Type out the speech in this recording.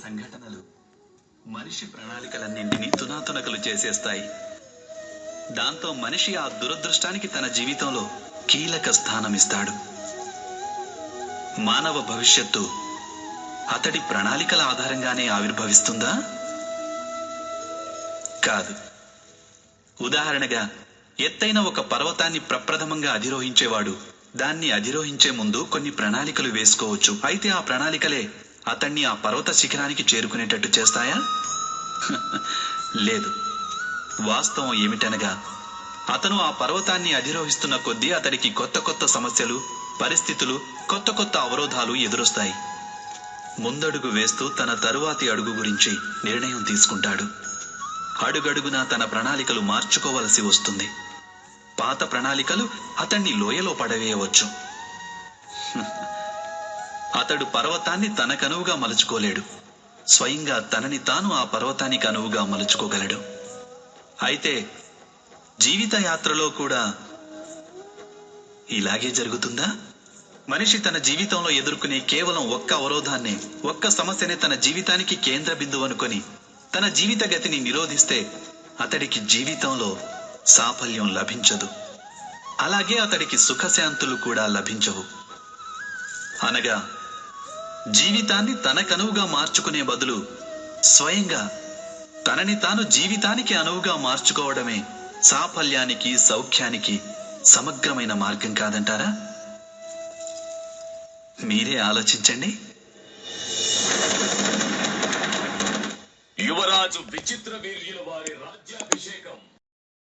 సంఘటనలు మనిషి ప్రణాళికలన్నింటినీ తునాతునకలు చేసేస్తాయి. దాంతో మనిషి ఆ దురదృష్టానికి తన జీవితంలో కీలక స్థానమిస్తాడు. మానవ భవిష్యత్తు అతడి ప్రణాళికల ఆధారంగానే ఆవిర్భవిస్తుందా? కాదు. ఉదాహరణగా, ఎత్తైన ఒక పర్వతాన్ని ప్రప్రథమంగా అధిరోహించేవాడు దాన్ని అధిరోహించే ముందు కొన్ని ప్రణాళికలు వేసుకోవచ్చు. అయితే ఆ ప్రణాళికలే అతన్ని ఆ పర్వత శిఖరానికి చేరుకునేటట్టు చేస్తాయా? లేదు. వాస్తవం ఏమిటనగా, అతను ఆ పర్వతాన్ని అధిరోహిస్తున్న కొద్దీ అతడికి కొత్త కొత్త సమస్యలు, పరిస్థితులు, కొత్త కొత్త అవరోధాలు ఎదురొస్తాయి. ముందడుగు వేస్తూ తన తరువాతి అడుగు గురించి నిర్ణయం తీసుకుంటాడు. అడుగడుగునా తన ప్రణాళికలు మార్చుకోవలసి వస్తుంది. పాత ప్రణాళికలు అతన్ని లోయలో పడవేయవచ్చు. అతడు పర్వతాన్ని తనకనువుగా మలుచుకోలేడు. స్వయంగా తనని తాను ఆ పర్వతానికి అనువుగా మలుచుకోగలడు. అయితే జీవిత యాత్రలో కూడా ఇలాగే జరుగుతుందా? మనిషి తన జీవితంలో ఎదుర్కొనే కేవలం ఒక్క అవరోధాన్ని, ఒక్క సమస్యనే తన జీవితానికి కేంద్ర బిందువు అనుకొని తన జీవిత గతిని నిరోధిస్తే అతడికి జీవితంలో సాఫల్యం లభించదు. అలాగే అతడికి సుఖశాంతులు కూడా లభించవు. అనగా జీవితాన్ని తనకనువుగా మార్చుకునే బదులు స్వయంగా తనని తాను జీవితానికి అనువుగా మార్చుకోవడమే సాఫల్యానికి, సౌఖ్యానికి సమగ్రమైన మార్గం కాదంటారా? మీరే ఆలోచించండి. యువరాజు విచిత్ర వీర్యుల వారి రాజ్యాభిషేకం